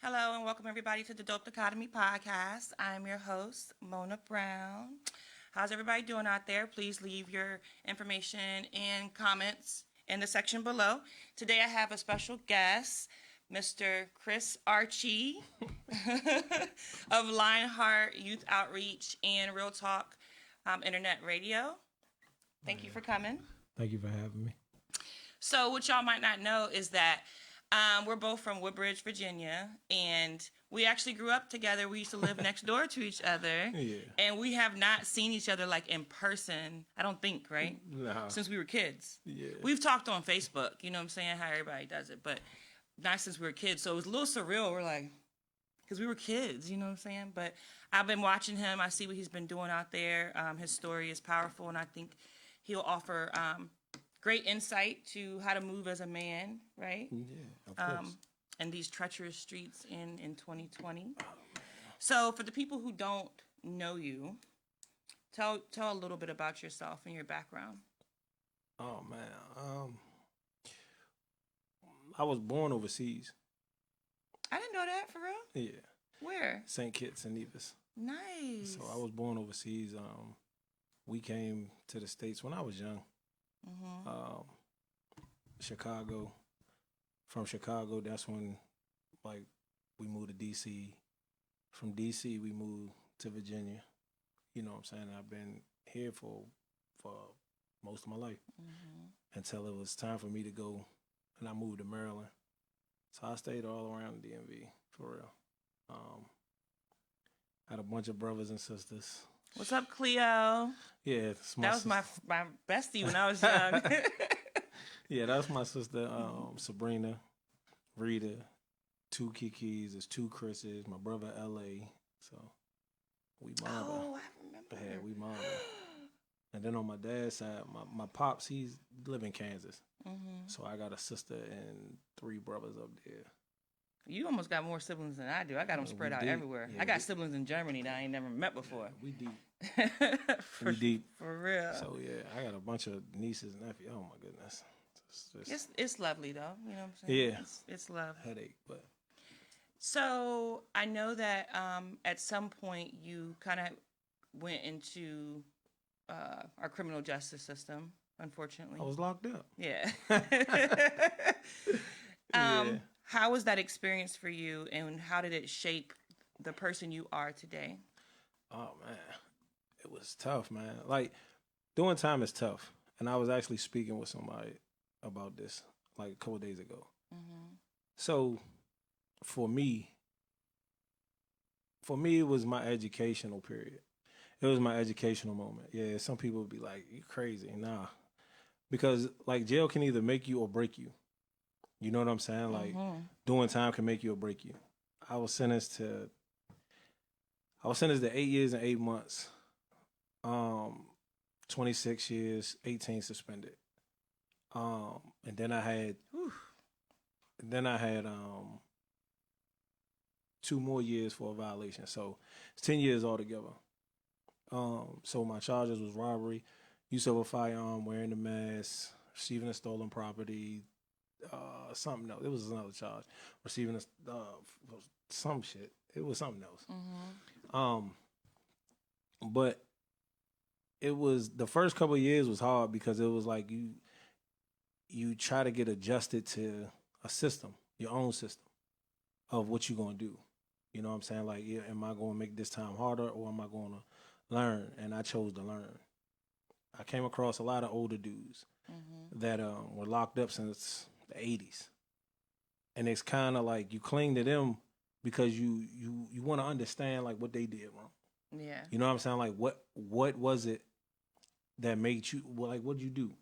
Hello and welcome everybody to the Dichotomy podcast. I'm your host, Mona Brown. How's everybody doing out there? Please leave your information and comments in the section below. Today I have a special guest, Mr. Chris Archie of Lionheart Youth Outreach and Real Talk Internet Radio. Thank you for coming. Thank you for having me. So what y'all might not know is that we're both from Woodbridge, Virginia, and we actually grew up together. We used to live next door to each other, and we have not seen each other like in person. I don't think, right? No. Since we were kids. Yeah. We've talked on Facebook. You know what I'm saying? How everybody does it, but not since we were kids. So it was a little surreal. We're like, because we were kids. You know what I'm saying? But I've been watching him. I see what he's been doing out there. His story is powerful, and I think he'll offer great insight to how to move as a man, right? Yeah, of course. In these treacherous streets in 2020. So for the people who don't know you, tell a little bit about yourself and your background. Oh man, I was born overseas. I didn't know that, for real? Yeah. Where? St. Kitts and Nevis. Nice. So I was born overseas. We came to the States when I was young. Chicago. From Chicago, that's when like we moved to DC. From DC, we moved to Virginia. You know what I'm saying? I've been here for most of my life until it was time for me to go, and I moved to Maryland. So I stayed all around the DMV for real. Had a bunch of brothers and sisters. What's up, Cleo? Yeah, that was my bestie when I was young. Yeah, that's my sister, Sabrina, Rita, 2 Kikis, there's 2 Chris's, my brother LA. So we mama. Oh, I remember. Yeah, we mama. And then on my dad's side, my pops, he's live in Kansas. So I got a sister and 3 brothers up there. You almost got more siblings than I do. I got them spread out everywhere. Yeah, I got siblings in Germany that I ain't never met before. Yeah, we deep. We deep. For real. So yeah, I got a bunch of nieces and nephews. Oh my goodness. It's lovely though. You know what I'm saying? Yeah. It's love. Headache, but. So I know that at some point you kind of went into our criminal justice system. Unfortunately, I was locked up. Yeah. Yeah. How was that experience for you, and how did it shape the person you are today? Oh man, it was tough, man. Like doing time is tough, and I was actually speaking with somebody about this like a couple of days ago. So for me, it was my educational period. It was my educational moment. Yeah, some people would be like, "You crazy?" Nah, because like jail can either make you or break you. You know what I'm saying? Like doing time can make you or break you. I was sentenced to 8 years and 8 months. 26 years, 18 suspended. And then I had 2 more years for a violation. So it's 10 years altogether. So my charges was robbery, use of a firearm, wearing a mask, receiving a stolen property, something else. It was another charge. Receiving some shit. It was something else. But it was the first couple of years was hard because it was like you try to get adjusted to a system, your own system of what you're gonna do. You know what I'm saying? Like, yeah, am I gonna make this time harder or am I gonna learn? And I chose to learn. I came across a lot of older dudes that were locked up since the 80s. And it's kind of like you cling to them because you want to understand like what they did wrong. Yeah. You know what I'm saying? Like what was it that made you, like what'd you do?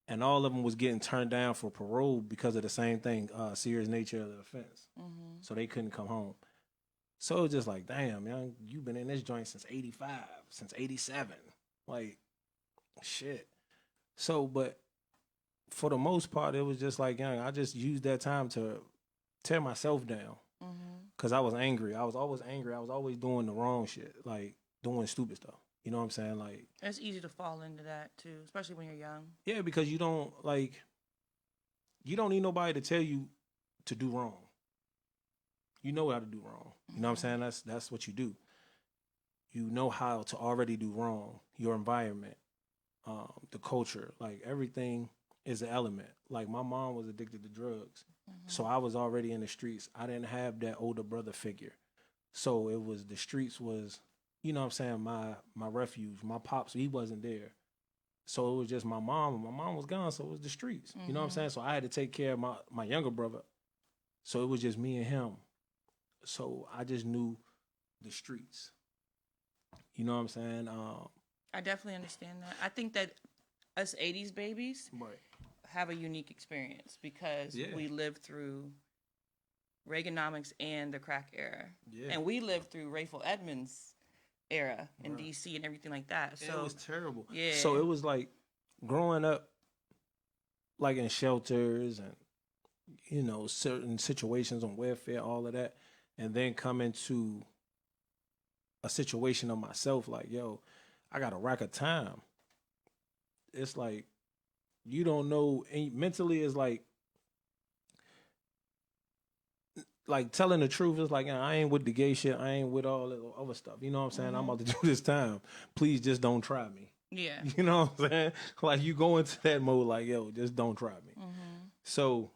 And all of them was getting turned down for parole because of the same thing, serious nature of the offense. So they couldn't come home. So it was just like, damn, man, you've been in this joint since 85, since 87. Like, shit. So, but for the most part, it was just like, young, I just used that time to tear myself down. Because I was angry. I was always angry. I was always doing the wrong shit, like doing stupid stuff. You know what I'm saying? Like, it's easy to fall into that too, especially when you're young. Yeah, because you don't need nobody to tell you to do wrong. you know how to do wrong. You know what I'm saying? That's what you do. You know how to already do wrong. Your environment, the culture, like everything is an element. Like my mom was addicted to drugs, so I was already in the streets. I didn't have that older brother figure, so it was the streets was, you know what I'm saying, my refuge. My pops, he wasn't there, so it was just my mom, and my mom was gone, so it was the streets. You know what I'm saying? So I had to take care of my younger brother, so it was just me and him. So I just knew the streets. You know what I'm saying? I definitely understand that. I think that us 80s babies Right. have a unique experience because we lived through Reaganomics and the crack era. Yeah. And we lived through Rayful Edmonds' era in DC and everything like that. So it was terrible. Yeah. So it was like growing up like in shelters and, you know, certain situations on welfare, all of that, and then coming to a situation of myself like, yo, I got a rack of time. It's like, you don't know, and mentally it's like telling the truth is like, I ain't with the gay shit. I ain't with all that other stuff. You know what I'm saying? I'm about to do this time. Please just don't try me. Yeah. You know what I'm saying? Like you go into that mode like, yo, just don't try me. So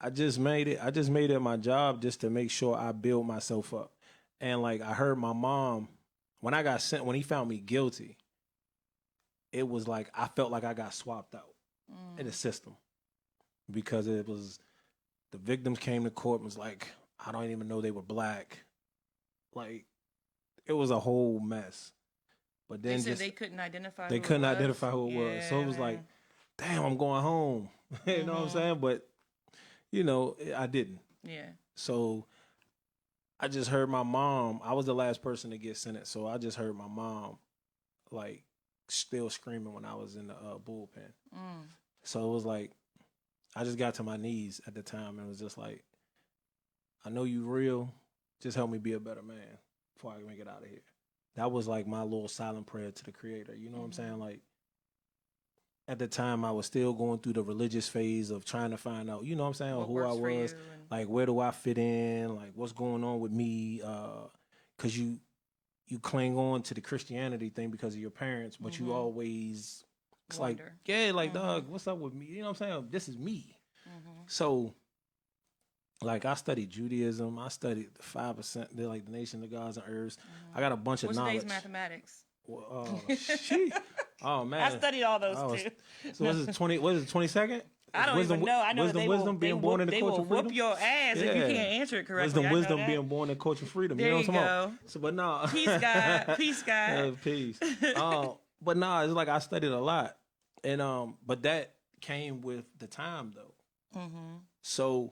I just made it my job just to make sure I build myself up. And like I heard my mom, when I got sent, when he found me guilty, it was like I felt like I got swapped out in the system because it was the victims came to court and was like, I don't even know they were black. Like it was a whole mess. But then they said they couldn't identify. They couldn't identify who it was. So it was like, damn, I'm going home. You know what I'm saying? But you know, I didn't. Yeah. So I just heard my mom. I was the last person to get sentenced, so I just heard my mom, like, still screaming when I was in the bullpen. So it was like, I just got to my knees at the time and was just like, I know you real. Just help me be a better man before I can make it out of here. That was like my little silent prayer to the Creator. You know what I'm saying? Like, at the time, I was still going through the religious phase of trying to find out, you know what I'm saying, who I was, like, where do I fit in, like, what's going on with me, because you cling on to the Christianity thing because of your parents, but you always, it's wonder. Like, yeah, like, dog, what's up with me? You know what I'm saying? This is me. So, like, I studied Judaism. I studied the 5%, they're like the Nation of Gods and Herbs. I got a bunch of knowledge. What's today's mathematics? Well, oh man, I studied all those too. So what is it 22nd? I don't even know. I know wisdom being born in the culture of freedom. Whoop your ass if you can't answer it correctly. Wisdom being born in the culture of freedom. There you know. So, but no. Peace, God. Peace, God. Peace. But no, it's like I studied a lot, and but that came with the time though. So,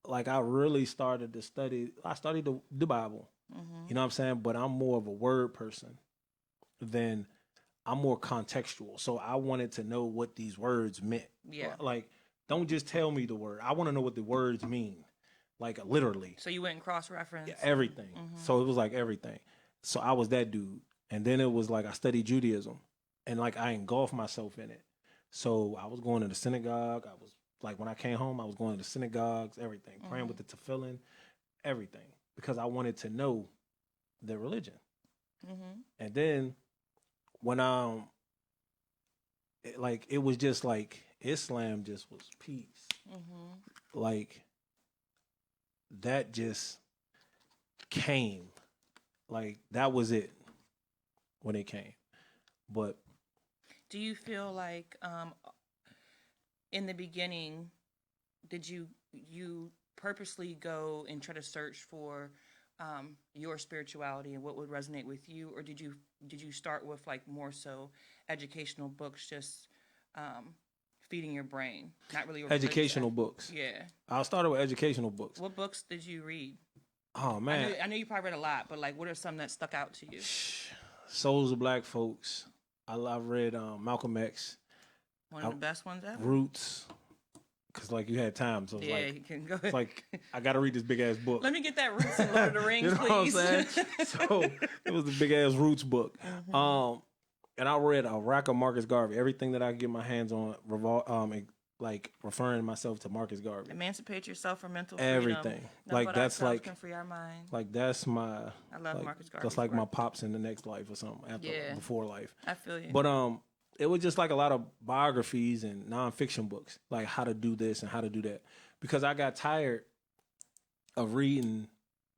like I really started to study. I studied the Bible. You know what I'm saying? But I'm more of a word person than I'm more contextual. So I wanted to know what these words meant. Yeah. Like, don't just tell me the word. I want to know what the words mean. Like, literally. So you went and cross-referenced? Yeah, everything. So it was like everything. So I was that dude. And then it was like I studied Judaism. And like I engulfed myself in it. So I was going to the synagogue. I was like, when I came home, I was going to the synagogues, everything. Praying with the tefillin, everything. Because I wanted to know the religion. And then when it was just like Islam just was peace. Like that just came. Like that was it when it came. But do you feel like in the beginning did you purposely go and try to search for your spirituality and what would resonate with you, or did you start with like more so educational books, just feeding your brain, not really educational books? Yeah, I started with educational books. What books did you read? Oh man, I know you probably read a lot, but like, what are some that stuck out to you? Souls of Black Folks. I read Malcolm X. One of the best ones ever. Roots. Cause like you had time, so it's you can go ahead. It's like I gotta read this big ass book. Let me get that Roots and Lord of the Rings, you know please. What I'm saying? So it was the big ass Roots book. And I read a rack of Marcus Garvey. Everything that I could get my hands on like referring myself to Marcus Garvey. Emancipate yourself from mental freedom. Everything. Know Like about that's ourselves like can free our mind. like that's my I love like, Marcus Garvey's that's like work. my pops in the next life or something after before life. I feel you. But it was just like a lot of biographies and nonfiction books, like how to do this and how to do that. Because I got tired of reading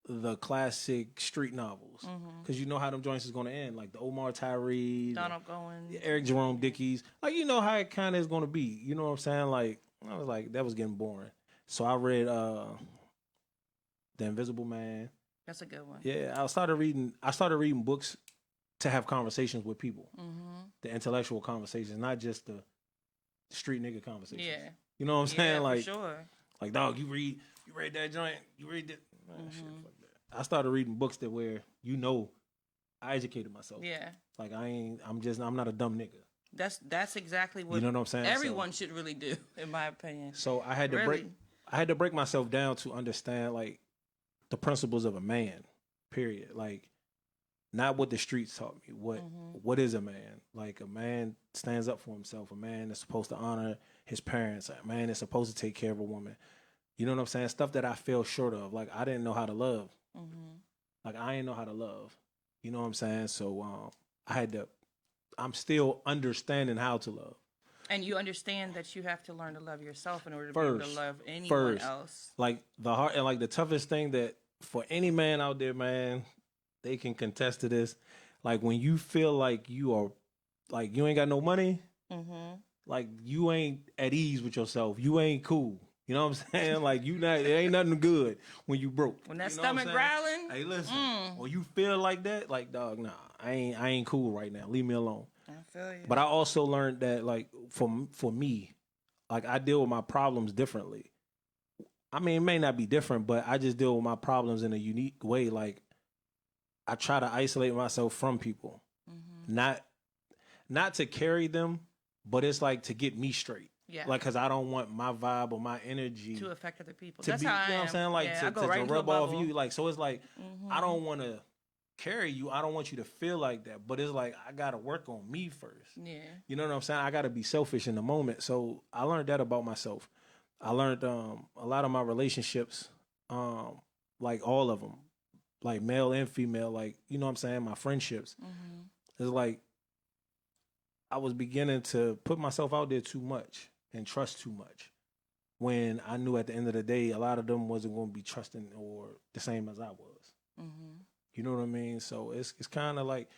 the classic street novels. Because you know how them joints is going to end. Like the Omar Tyree, Donald Goins, Eric Jerome Dickey's. Like, you know how it kind of is going to be. You know what I'm saying? Like, I was like, that was getting boring. So I read The Invisible Man. That's a good one. Yeah, I started reading books to have conversations with people. The intellectual conversations, not just the street nigga conversations. Yeah. You know what I'm saying? Like, for sure. Like, dog, you read that joint, you read that. Man, shit, fuck that. I started reading books that where, I educated myself. Yeah. Like I'm not a dumb nigga. That's exactly what you know what I'm saying. Everyone should really do, in my opinion. So I had to break myself down to understand like the principles of a man. Period. Like not what the streets taught me. What is a man? Like a man stands up for himself. A man is supposed to honor his parents. A man is supposed to take care of a woman. You know what I'm saying? Stuff that I fell short of. Like I didn't know how to love. Like I didn't know how to love. You know what I'm saying? So I'm still understanding how to love. And you understand that you have to learn to love yourself in order to be able to love anyone else. Like the heart and like the toughest thing that for any man out there, man, they can contest to this. Like when you feel like you ain't got no money, like you ain't at ease with yourself. You ain't cool. You know what I'm saying? Like it ain't nothing good when you broke. When that stomach growling. Hey, listen. When you feel like that, like dog, nah, I ain't cool right now. Leave me alone. I feel you. But I also learned that like for me, like I deal with my problems differently. I mean, it may not be different, but I just deal with my problems in a unique way. Like I try to isolate myself from people, not to carry them, but it's like to get me straight. Yeah. Like, cause I don't want my vibe or my energy to affect other people. That's how I am. You know what I'm saying? Like to rub off you. Like, so it's like I don't want to carry you. I don't want you to feel like that. But it's like I gotta work on me first. Yeah. You know what I'm saying? I gotta be selfish in the moment. So I learned that about myself. I learned a lot of my relationships, like all of them, like male and female, like, you know what I'm saying? My friendships. It's like I was beginning to put myself out there too much and trust too much when I knew at the end of the day, a lot of them wasn't going to be trusting or the same as I was. You know what I mean? So it's kind of like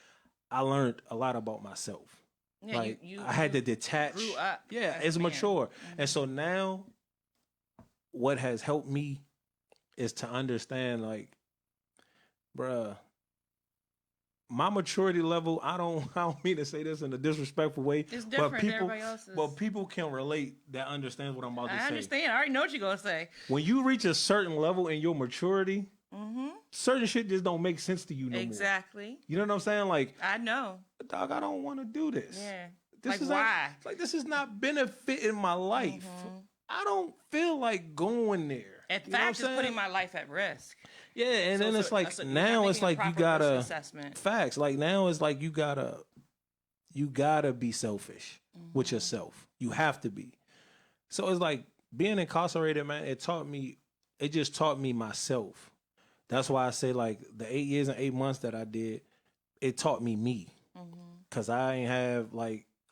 I learned a lot about myself. Yeah, like I had to detach. Grew up. Yeah, it's mature. And so now what has helped me is to understand like, bruh, my maturity level, I don't mean to say this in a disrespectful way. It's different than everybody else's. But people can relate that understands what I'm about to say. I understand. I already know what you're going to say. When you reach a certain level in your maturity, certain shit just don't make sense to you no more. Exactly. You know what I'm saying? Like, I know. Dog, I don't want to do this. Yeah. This is why? This is not benefiting my life. I don't feel like going there. In fact, it's putting my life at risk. Yeah, and then it's like now it's like you gotta facts. Like now it's like you gotta be selfish with yourself. You have to be. So it's like being incarcerated, man. It just taught me myself. That's why I say like the 8 years and 8 months that I did, it taught me me. Cause I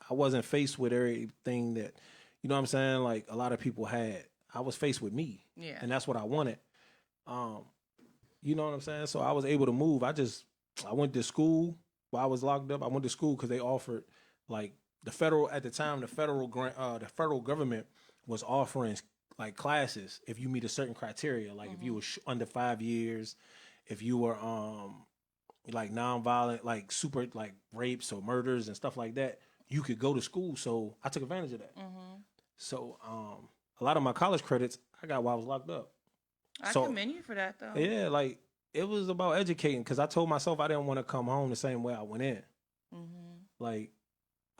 wasn't faced with everything that, you know what I'm saying? Like a lot of people had. I was faced with me. Yeah. And that's what I wanted. You know what I'm saying? So I was able to move. I went to school while I was locked up. I went to school because they offered like the federal government was offering like classes if you meet a certain criteria. Like if you were under 5 years, if you were like nonviolent, like super like rapes or murders and stuff like that, you could go to school. So I took advantage of that. So a lot of my college credits I got while I was locked up. I commend you for that, though. Yeah, like, it was about educating, because I told myself I didn't want to come home the same way I went in. Like,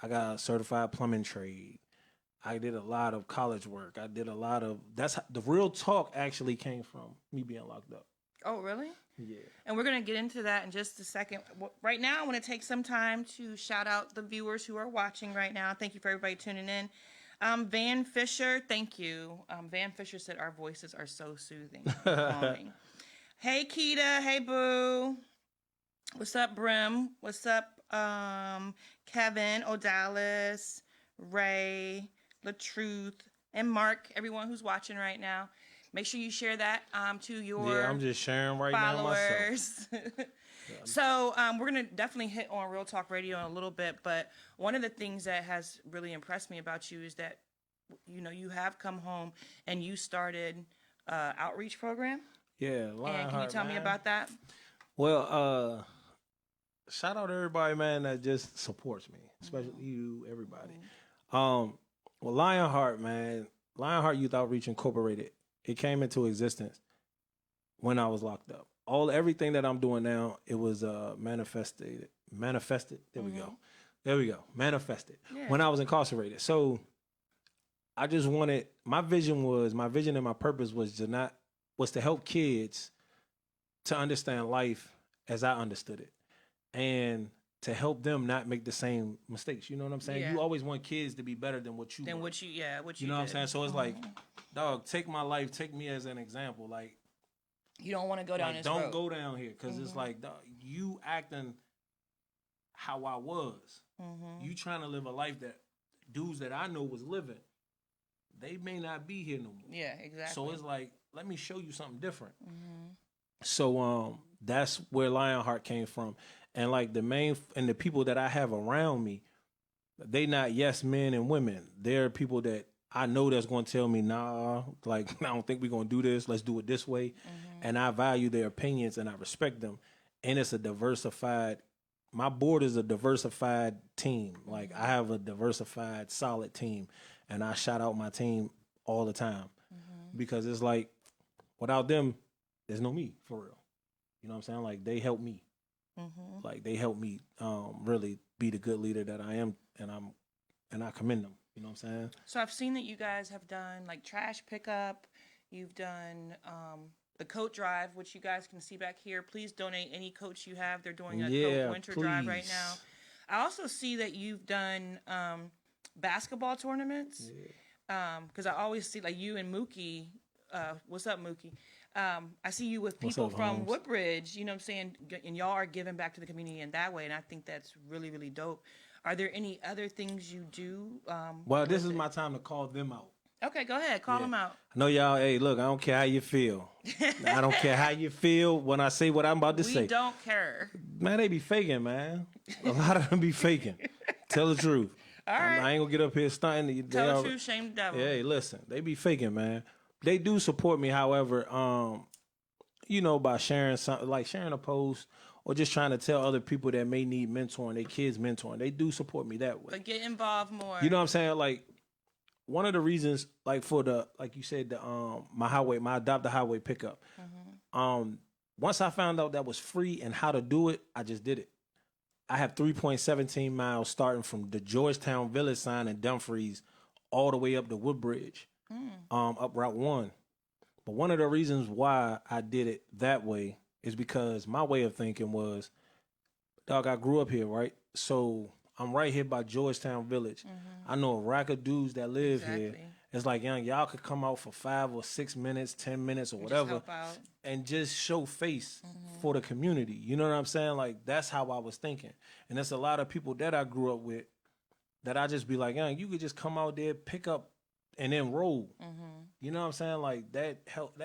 I got a certified plumbing trade. I did a lot of college work. I did a lot of... the real talk actually came from me being locked up. Oh, really? Yeah. And we're going to get into that in just a second. Right now, I want to take some time to shout out the viewers who are watching right now. Thank you for everybody tuning in. Van Fisher, thank you. Van Fisher said our voices are so soothing and calming. Hey, Keita. Hey, Boo. What's up, Brim? What's up, Kevin, Odalis, Ray, LaTruth, and Mark, everyone who's watching right now. Make sure you share that to your Yeah, I'm just sharing right now myself. followers. So we're going to definitely hit on Real Talk Radio in a little bit, but one of the things that has really impressed me about you is that, you know, you have come home and you started outreach program. Yeah, And can you tell me about that? Well, shout out to everybody, man, that just supports me, especially you, everybody. Well, Lionheart, man, Lionheart Youth Outreach Incorporated, it came into existence when I was locked up. Everything that I'm doing now, it was manifested. There we go. Manifested when I was incarcerated. So I just wanted, my vision and my purpose was to help kids to understand life as I understood it, and to help them not make the same mistakes. You know what I'm saying? Yeah. You always want kids to be better than what you were. What you You know what I'm saying? So it's like, dog, take my life, take me as an example. Like, you don't want to go down this don't road. go down here, because it's like, dog, you acting how I was. You trying to live a life that dudes that I know was living, they may not be here no more. Yeah, exactly. So it's like, let me show you something different. So that's where Lionheart came from. And like the people that I have around me, they not yes men and women. They're people that I know that's going to tell me, nah, like, I don't think we're going to do this. Let's do it this way. And I value their opinions and I respect them. And it's my board is a diversified team. Like, I have a diversified, solid team. And I shout out my team all the time. Because it's like, without them, there's no me, for real. You know what I'm saying? Like, they help me. Like, they help me really be the good leader that I am, and I commend them. You know what I'm saying? So I've seen that you guys have done like trash pickup. You've done the coat drive, which you guys can see back here. Please donate any coats you have. They're doing a coat winter drive right now. I also see that you've done basketball tournaments. Because I always see like you and Mookie. What's up, Mookie? I see you with people from Woodbridge, you know what I'm saying? And y'all are giving back to the community in that way. And I think that's really, really dope. Are there any other things you do? Well, this is my time to call them out. Okay, go ahead. Call them out. I know y'all, hey, look, I don't care how you feel. I don't care how you feel when I say what I'm about to say. We don't care. Man, they be faking, man. A lot of them be faking. Tell the truth. All right. I ain't going to get up here stunting. Tell the truth, shame the devil. Hey, listen, they be faking, man. They do support me, however, you know, by sharing something, like sharing a post or just trying to tell other people that may need mentoring, their kids mentoring. They do support me that way. But get involved more. You know what I'm saying? Like, one of the reasons, like, for like you said, the my adopt a highway pickup. Once I found out that was free and how to do it, I just did it. I have 3.17 miles starting from the Georgetown Village sign in Dumfries all the way up to Woodbridge, up Route 1. But one of the reasons why I did it that way is because my way of thinking was, dog, I grew up here, right? So I'm right here by Georgetown Village. I know a rack of dudes that live here. It's like, young, y'all could come out for 5 or 6 minutes, 10 minutes or whatever, and just show face for the community. You know what I'm saying? Like, that's how I was thinking. And there's a lot of people that I grew up with that I just be like, young, you could just come out there, pick up, and then roll. You know what I'm saying? Like, that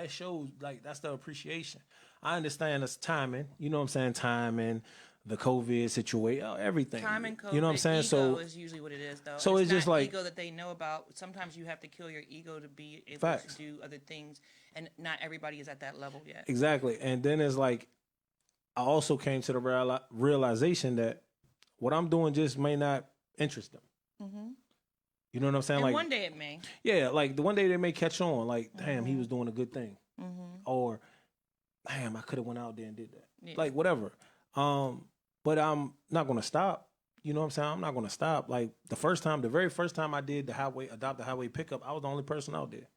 shows, like, that's the appreciation. I understand it's timing. You know what I'm saying? Timing, the COVID situation, everything. Time and COVID. You know what I'm saying? Ego is usually what it is, though. So it's just like ego that they know about. Sometimes you have to kill your ego to be able to do other things, and not everybody is at that level yet. Exactly. And then it's like, I also came to the realization that what I'm doing just may not interest them. You know what I'm saying? And like, one day it may. Yeah, like the one day they may catch on. Like, damn, he was doing a good thing, or damn, I could have went out there and did that. Yeah. Like, whatever. But I'm not gonna stop. You know what I'm saying? I'm not gonna stop. Like, the very first time I did adopt the highway pickup, I was the only person out there,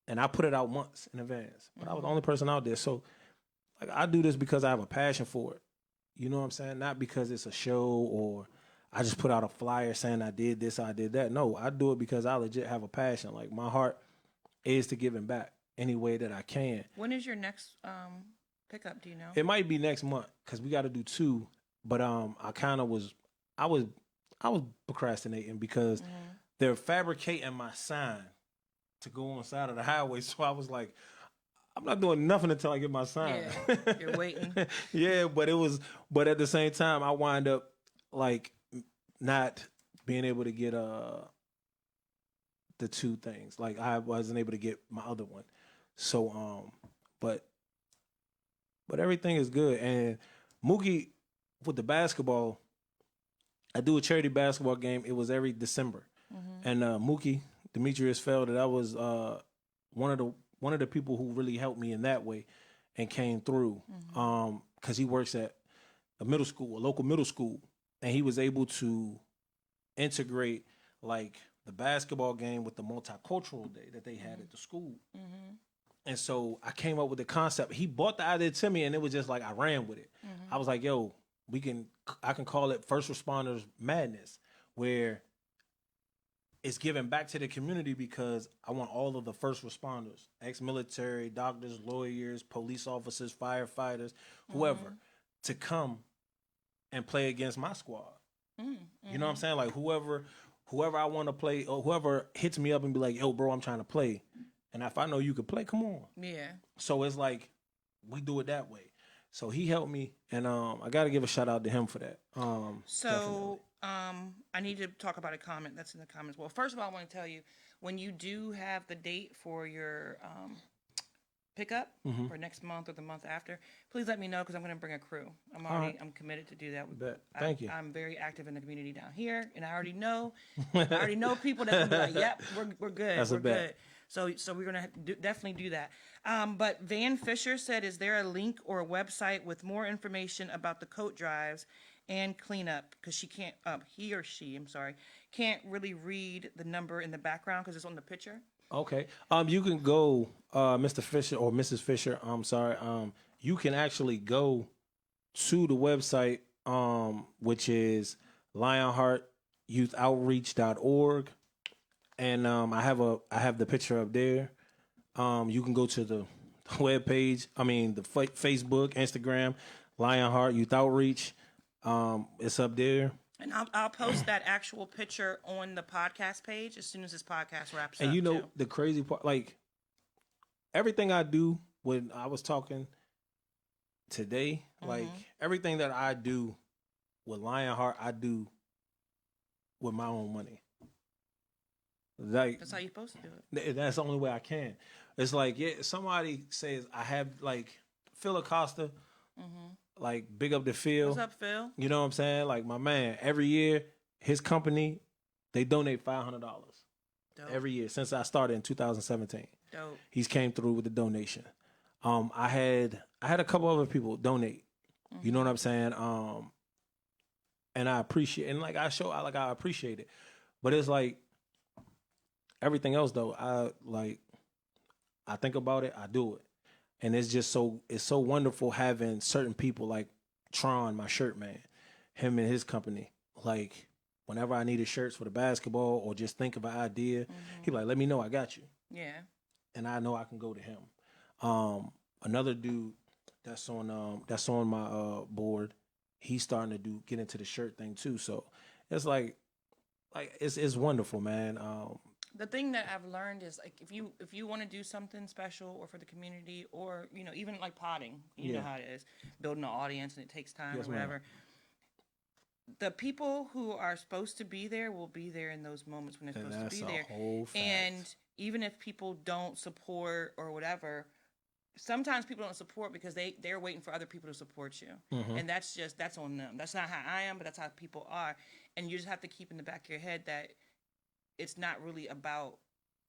and I put it out months in advance. But I was the only person out there. So, like, I do this because I have a passion for it. You know what I'm saying? Not because it's a show or I just put out a flyer saying I did this, I did that. No, I do it because I legit have a passion. Like my heart is to giving back any way that I can. When is your next pickup? Do you know? It might be next month because we got to do 2. But I kind of was, I was procrastinating because they're fabricating my sign to go on the side of the highway. So I was like, I'm not doing nothing until I get my sign. Yeah, you're waiting. Yeah, but at the same time, I wind up like not being able to get the 2 things. Like I wasn't able to get my other one. So but everything is good. And Mookie with the basketball, I do a charity basketball game. It was every December, and Mookie Demetrius Felder, that was one of the people who really helped me in that way, and came through. Because he works at a local middle school, and he was able to integrate like the basketball game with the multicultural day that they had at the school. And so I came up with the concept. He bought the idea to me, and it was just like I ran with it. I was like, yo, I can call it First Responders Madness, where it's giving back to the community because I want all of the first responders, ex-military, doctors, lawyers, police officers, firefighters, whoever, to come and play against my squad. You know what I'm saying? Like whoever I want to play, or whoever hits me up and be like, yo, bro, I'm trying to play. And if I know you could play, come on. Yeah. So it's like we do it that way. So he helped me, and I got to give a shout out to him for that. I need to talk about a comment that's in the comments. Well, first of all, I want to tell you, when you do have the date for your pickup for next month or the month after, please let me know because I'm going to bring a crew. I'm committed to do that. Thank you. I'm very active in the community down here, and I already know people that can be like, yep, we're good. That's we're a bet. good. So we're gonna definitely do that. But Van Fisher said, "Is there a link or a website with more information about the coat drives and cleanup?" Because he or she, can't really read the number in the background because it's on the picture. Okay. You can go, Mr. Fisher or Mrs. Fisher. I'm sorry. You can actually go to the website, which is lionheartyouthoutreach.org. And I have the picture up there. You can go to the webpage. The Facebook, Instagram, Lionheart Youth Outreach. It's up there. And I'll post that actual picture on the podcast page as soon as this podcast wraps up. And you know too. the crazy part, like everything I do when I was talking today, like everything that I do with Lionheart, I do with my own money. Like That's how you're supposed to do it. That's the only way I can. It's like, yeah, somebody says I have like Phil Acosta, like big up to Phil. What's up, Phil? You know what I'm saying? Like my man, every year his company, they donate $500 every year since I started in 2017. Dope. He's came through with the donation. I had a couple other people donate. You know what I'm saying? And I appreciate, and like I appreciate it. But it's like everything else though, I think about it, I do it. And it's just so wonderful having certain people like Tron, my shirt man, him and his company. Like whenever I needed shirts for the basketball or just think of an idea, he be like, let me know, I got you. Yeah. And I know I can go to him. Another dude that's on my board, he's starting to get into the shirt thing too. So it's like it's wonderful, man. The thing that I've learned is like if you want to do something special or for the community or even like potting, you know how it is, building an audience and it takes time or whatever. Ma'am. The people who are supposed to be there will be there in those moments when they're supposed to be there. Whole fact. And even if people don't support or whatever, sometimes people don't support because they're waiting for other people to support you. And that's on them. That's not how I am, but that's how people are. And you just have to keep in the back of your head that it's not really about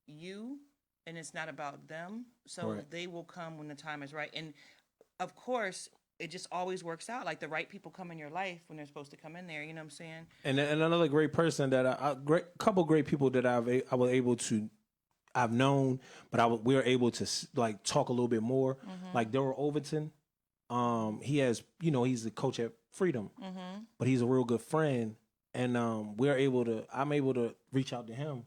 you and it's not about them. So they will come when the time is right. And of course, it just always works out. Like the right people come in your life when they're supposed to come in there. You know what I'm saying? And another great person that couple great people that I've known, but we were able to like talk a little bit more. Like Daryl Overton, he has, he's the coach at Freedom, but he's a real good friend and I'm able to reach out to him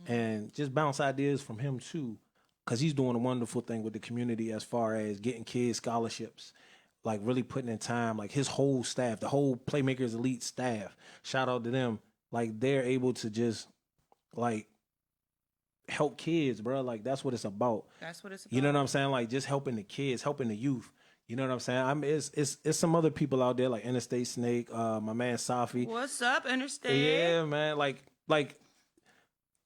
and just bounce ideas from him too, because he's doing a wonderful thing with the community as far as getting kids scholarships, like really putting in time. Like his whole staff, the whole Playmakers Elite staff, shout out to them. Like they're able to just like help kids, bro. Like that's what it's about. That's what it's about. You know what I'm saying? Like just helping the kids, helping the youth. You know what I'm saying? It's some other people out there like Interstate Snake, my man Safi. What's up, Interstate? Yeah, man. Like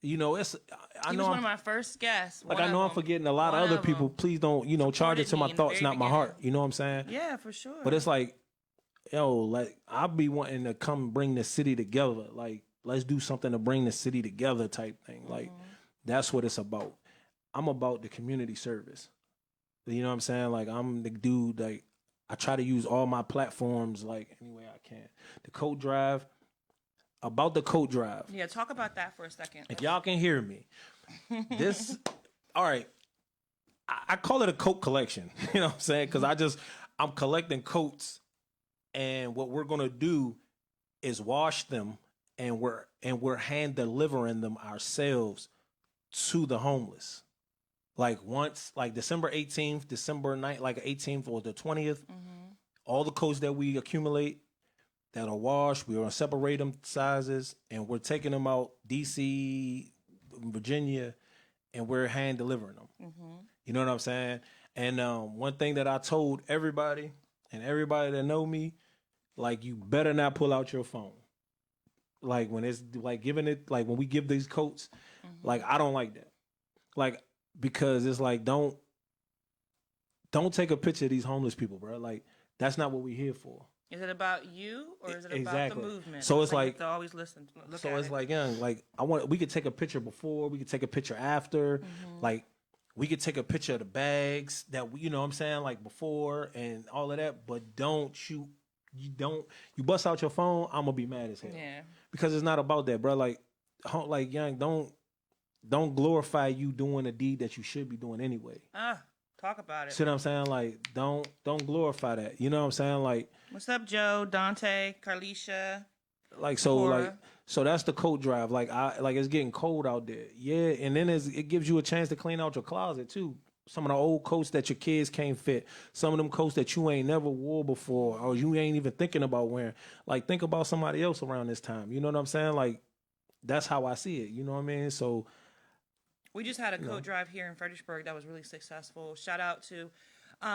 you know, He was one of my first guests. Like I know I'm forgetting a lot of other people. Please don't, charge it to my thoughts, not my heart. You know what I'm saying? Yeah, for sure. But it's like, like I'll be wanting to come bring the city together. Like let's do something to bring the city together type thing. Like that's what it's about. I'm about the community service. You know what I'm saying? Like I'm the dude, like I try to use all my platforms like any way I can. The coat drive, about the coat drive. Yeah, talk about that for a second. If y'all can hear me, all right, I call it a coat collection. You know what I'm saying? Because I'm collecting coats, and what we're gonna do is wash them, and we're hand delivering them ourselves to the homeless. Like once, like December 18th, December 9th, like 18th or the 20th, all the coats that we accumulate that are washed, we're gonna separate them sizes, and we're taking them out DC, Virginia, and we're hand delivering them. You know what I'm saying? And one thing that I told everybody, and everybody that know me, like you better not pull out your phone. Like when it's like giving it, like when we give these coats, like I don't like that. Like because it's like don't take a picture of these homeless people, bro. Like that's not what we're here for. Is it about you or is it Exactly. about the movement? So it's you like have to always listen. Look so at it's it. like like we could take a picture before, we could take a picture after, like we could take a picture of the bags that we, you know what I'm saying, like before and all of that, but you bust out your phone, I'm gonna be mad as hell. Yeah. Because it's not about that, bro. Like young, don't glorify you doing a deed that you should be doing anyway. Talk about it. See what I'm saying? Like don't glorify that. You know what I'm saying? Like what's up, Joe, Dante, Carlicia? Like so, Cora. so that's the coat drive. Like it's getting cold out there. Yeah, and then it gives you a chance to clean out your closet too. Some of the old coats that your kids can't fit. Some of them coats that you ain't never wore before, or you ain't even thinking about wearing. Like think about somebody else around this time. You know what I'm saying? Like that's how I see it. You know what I mean? So we just had a coat drive here in Fredericksburg that was really successful. Shout out to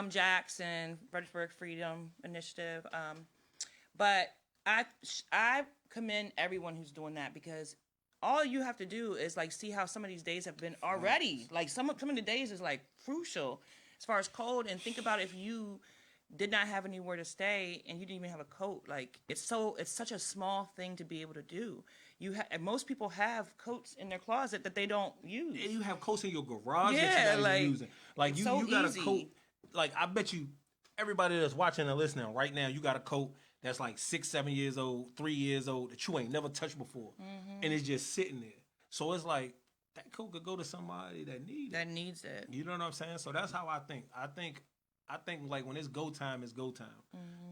Jackson, Fredericksburg Freedom Initiative. But I commend everyone who's doing that because all you have to do is like see how some of these days have been already. Like some of the days is like crucial as far as cold, and think about if you did not have anywhere to stay and you didn't even have a coat. Like it's such a small thing to be able to do. Most people have coats in their closet that they don't use. And you have coats in your garage that Yeah, you're not even using. Like you got easy. a coat. Like I bet you everybody that's watching and listening right now, you got a coat that's like 6, 7 years old, 3 years old that you ain't never touched before, and it's just sitting there. So it's like that coat could go to somebody that needs it. You know what I'm saying? So that's how I think. I think like when it's go time, it's go time.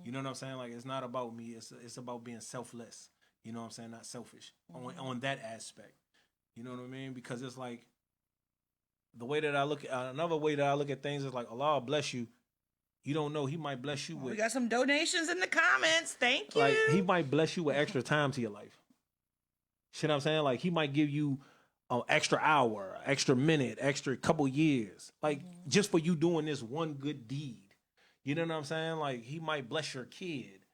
You know what I'm saying? Like it's not about me. It's about being selfless. You know what I'm saying? Not selfish on that aspect. You know what I mean? Because it's like the way that I look at another way that I look at things is like Allah bless you. You don't know, he might bless you with. We got some donations in the comments. Thank you. Like he might bless you with extra time to your life. See what I'm saying? Like he might give you an extra hour, extra minute, extra couple years, like just for you doing this one good deed. You know what I'm saying? Like he might bless your kid,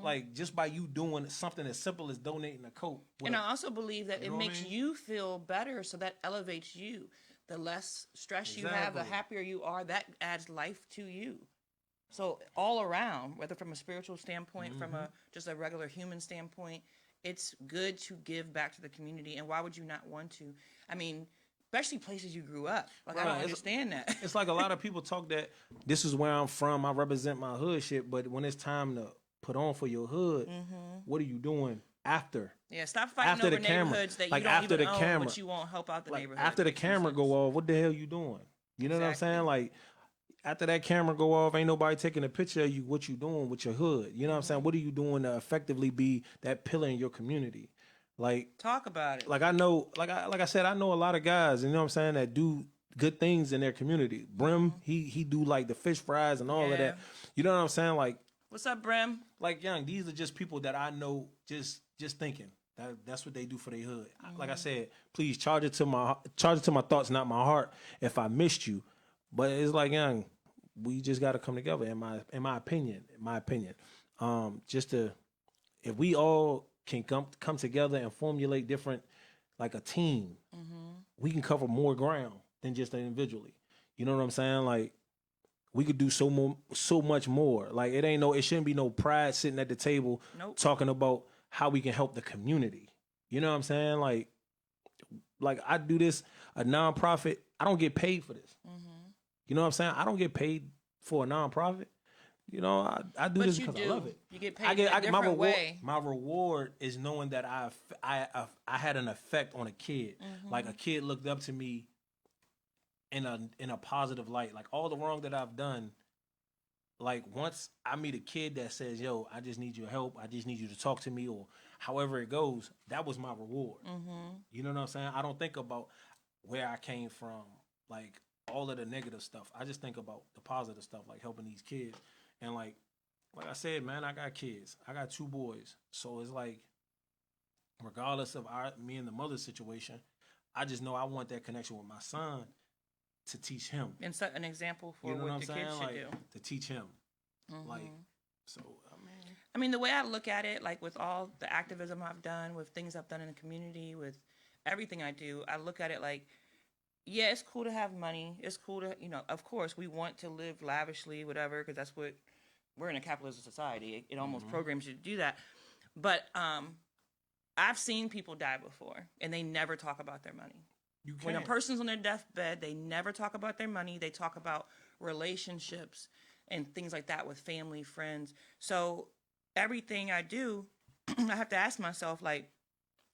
like just by you doing something as simple as donating a coat. And I also believe that it makes you feel better, so that elevates you. The less stress you have, the happier you are. That adds life to you. So all around, whether from a spiritual standpoint, from just a regular human standpoint, it's good to give back to the community. And why would you not want to? I mean, especially places you grew up. Like I don't understand that. It's like a lot of people talk that this is where I'm from. I represent my hood shit. But when it's time to put on for your hood, what are you doing after? Yeah, stop fighting after over the camera. neighborhoods that Like you don't after even the own, camera. but you won't help out the Like neighborhood. after the camera go off, what the hell you doing? You know what I'm saying? Like after that camera go off, ain't nobody taking a picture of you, what you doing with your hood. You know what I'm saying? What are you doing to effectively be that pillar in your community? Like, Talk about it. like I know, like I said, I know a lot of guys, you know what I'm saying, that do good things in their community. Brim, he do like the fish fries and all of Yeah. that. You know what I'm saying? What's up, Brim? Like young, these are just people that I know just thinking. That's what they do for their hood. Like I said, please charge it to my thoughts, not my heart. If I missed you, but it's like young, we just got to come together. In my opinion, just to if we all can come together and formulate different like a team, we can cover more ground than just individually. You know what I'm saying? Like we could do so much more. Like it shouldn't be no pride sitting at the table Nope. talking about how we can help the community. You know what I'm saying? Like I do this a nonprofit. I don't get paid for this. You know what I'm saying? I don't get paid for a nonprofit. You know, I do But this you because do. I love it. You get paid in a my different reward. way. My reward is knowing that I had an effect on a kid. Like a kid looked up to me in a positive light. Like all the wrong that I've done. Like once I meet a kid that says, "Yo, I just need your help. I just need you to talk to me," or however it goes, that was my reward. You know what I'm saying? I don't think about where I came from, like all of the negative stuff. I just think about the positive stuff, like helping these kids. And like I said, man, I got kids. I got 2 boys, so it's like, regardless of me and the mother's situation, I just know I want that connection with my son to teach him. And set an example for You know what what I'm the saying? kids should Like do. to teach him, Mm-hmm. like so. I mean, the way I look at it, like with all the activism I've done, with things I've done in the community, with everything I do, I look at it like, yeah, it's cool to have money. It's cool to, of course, we want to live lavishly, whatever, because that's what we're in a capitalist society. It almost programs you to do that. But I've seen people die before, and they never talk about their money. When a person's on their deathbed, they never talk about their money. They talk about relationships and things like that with family, friends. So everything I do, I have to ask myself, like,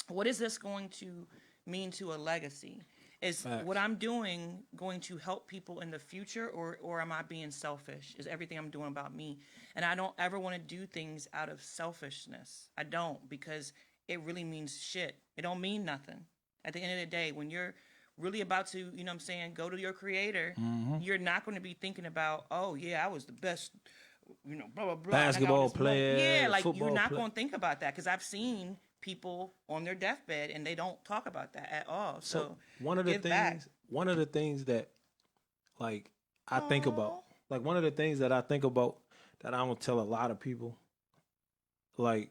what is this going to mean to a legacy? Is Facts. what I'm doing going to help people in the future, or am I being selfish? Is everything I'm doing about me? And I don't ever want to do things out of selfishness. I don't, because it really means shit. It don't mean nothing. At the end of the day, when you're really about to, you know what I'm saying, go to your creator, you're not going to be thinking about, oh, yeah, I was the best, blah, blah, blah. Basketball player, Yeah, like you're football not player. going to think about that, because I've seen people on their deathbed and they don't talk about that at all. So one of the give back. things that like I think about, like one of the things that I think about that I don't tell a lot of people, like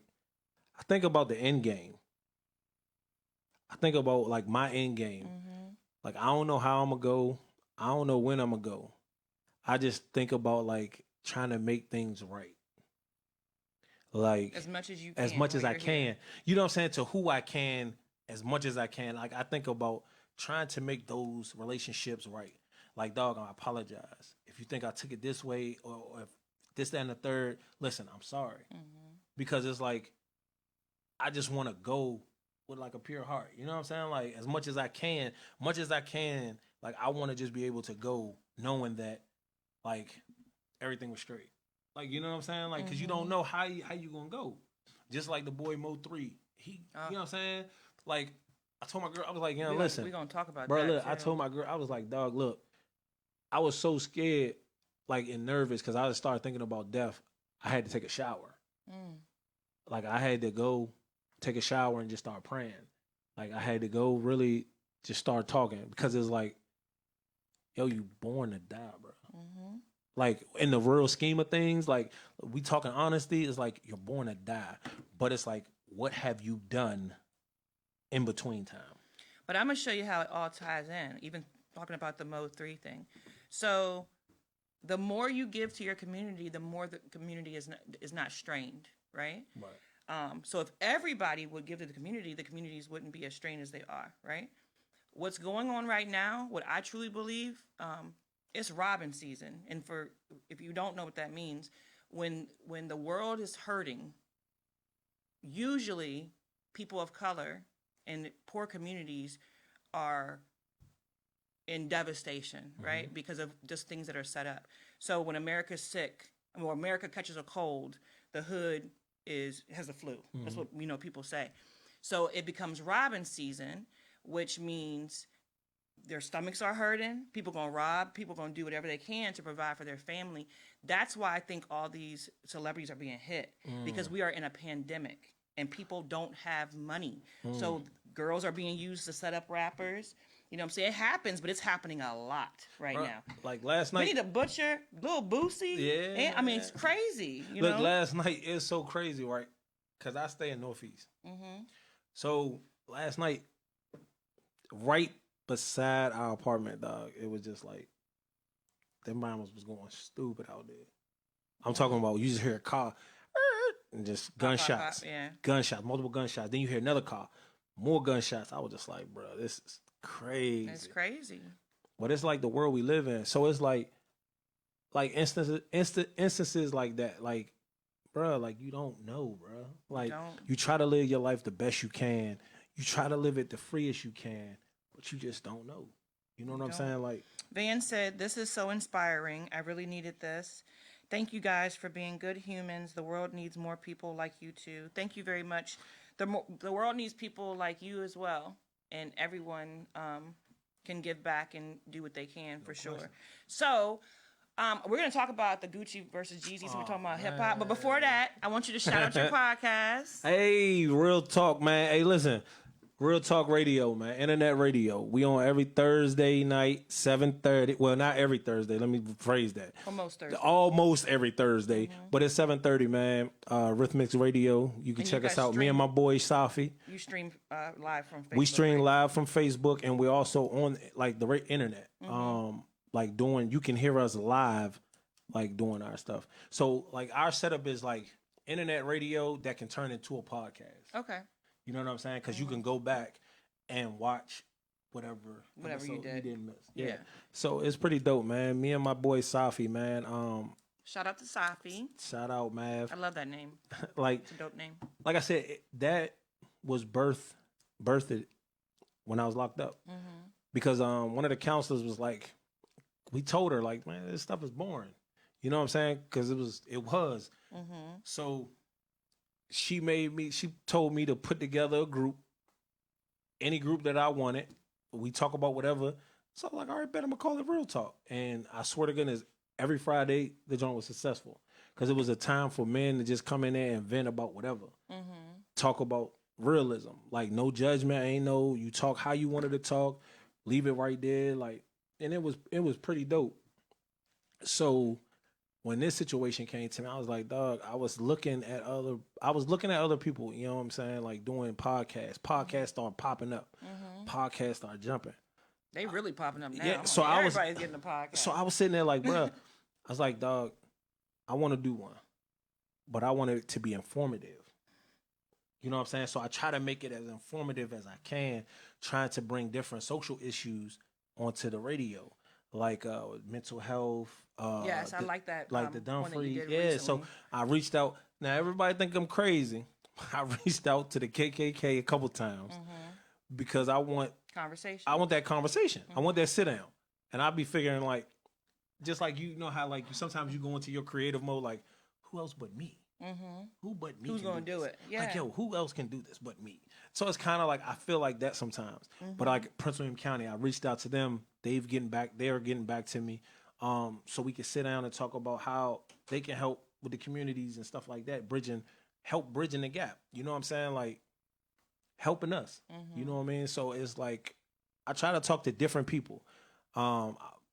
I think about the end game. I think about like my end game. Like I don't know how I'm gonna go. I don't know when I'm gonna go. I just think about like trying to make things right. Like As much as you can. as much as while I you're can. here. You know what I'm saying? To who I can, as much as I can. Like I think about trying to make those relationships right. Like, dog, I apologize. If you think I took it this way or if this, that, and the third, listen, I'm sorry. Because it's like I just want to go with like a pure heart. You know what I'm saying? Like as much as I can, like I want to just be able to go knowing that like everything was straight. Like, you know what I'm saying? Like, cause you don't know how you gonna go. Just like the boy Mo3. You know what I'm saying? Like, I told my girl, I was like, listen. We're going to talk about bro, that. Look, I told my girl, I was like, dog, look, I was so scared, like, and nervous, because I just started thinking about death. I had to take a shower. Like, I had to go take a shower and just start praying. Like, I had to go really just start talking, because it's like, yo, you born to die, bro. Like, in the real scheme of things, like, we talking honesty, it's like, you're born to die. But it's like, what have you done in between time? But I'm going to show you how it all ties in, even talking about the Mo 3 thing. So the more you give to your community, the more the community is not strained, right? Right. So if everybody would give to the communities wouldn't be as strained as they are, right? What's going on right now, what I truly believe, it's robbing season. And if you don't know what that means, when the world is hurting, usually people of color and poor communities are in devastation, right? Because of just things that are set up. So when America's sick, or America catches a cold, the hood has the flu. That's what people say. So it becomes robbing season, which means their stomachs are hurting. People gonna rob. People gonna do whatever they can to provide for their family. That's why I think all these celebrities are being hit, because we are in a pandemic and people don't have money. So girls are being used to set up rappers. You know what I'm saying? It happens, but it's happening a lot right now. Like last night. We need a Butcher, Lil Boosie. Yeah. And, I mean, it's crazy. Look, last night is so crazy, right? Because I stay in Northeast. So last night, right beside our apartment, dog, it was just like, them mamas was going stupid out there. I'm talking about, you just hear a car, and just gunshots. Gunshots, multiple gunshots. Then you hear another car, more gunshots. I was just like, bro, this is crazy. It's crazy. But it's like the world we live in. So it's like instances like that. Like, bro, like you don't know, bro. Like you try to live your life the best you can. You try to live it the freest you can, but you just don't know. You know what I'm saying? Like Van said, "This is so inspiring. I really needed this. Thank you guys for being good humans. The world needs more people like you too. Thank you very much. The world needs people like you as well, and everyone can give back and do what they can for sure. So we're going to talk about the Gucci versus JEEZY. So we're talking about hip hop. But before that, I want you to shout out your podcast. Hey, Real Talk, man. Hey, listen. Real Talk Radio, man. Internet radio. We on every Thursday night, 7:30. Well, not every Thursday. Let me phrase that. Almost Thursday. Almost every Thursday. But it's 7:30, man. Rhythmics Radio. You can check us out. Me and my boy, Safi. You stream live from Facebook. We stream live from Facebook, and we're also on like the internet. Like you can hear us live, like doing our stuff. So like our setup is like internet radio that can turn into a podcast. Okay. You know what I'm saying? Because you can go back and watch whatever you didn't miss. Yeah. So it's pretty dope, man. Me and my boy Safi, man. Shout out to Safi. Shout out, Mav. I love that name. Like it's a dope name. Like I said, that was birthed when I was locked up. Because one of the counselors was like, we told her like, man, this stuff is boring. You know what I'm saying? Because it was. So she told me to put together a group, any group that I wanted. We talk about whatever. So I'm like, all right, bet I'm gonna call it Real Talk. And I swear to goodness, every Friday the joint was successful because it was a time for men to just come in there and vent about whatever. Talk about realism, like no judgment. Ain't no, you talk how you wanted to talk, leave it right there, like. And it was pretty dope. So when this situation came to me, I was like, dog, I was looking at other people, you know what I'm saying, like doing podcasts. Podcasts start popping up. Podcasts start jumping. They really popping up now. Yeah, everybody's getting a podcast. So I was sitting there like, bro, I was like, dog, I want to do one, but I want it to be informative. You know what I'm saying? So I try to make it as informative as I can, trying to bring different social issues onto the radio, like mental health. Yes, I like that. Like the Dumfries. Yeah, recently. So I reached out. Now everybody think I'm crazy. I reached out to the KKK a couple times because I want conversation. I want that conversation. I want that sit down, and I'll be figuring like, just like you know how like sometimes you go into your creative mode, like who else but me? Who but me? Who's gonna do it? Yeah. Like yo, who else can do this but me? So it's kind of like I feel like that sometimes. But like Prince William County, I reached out to them. They're getting back to me, so we can sit down and talk about how they can help with the communities and stuff like that, help bridging the gap. You know what I'm saying? Like helping us. You know what I mean? So it's like I try to talk to different people.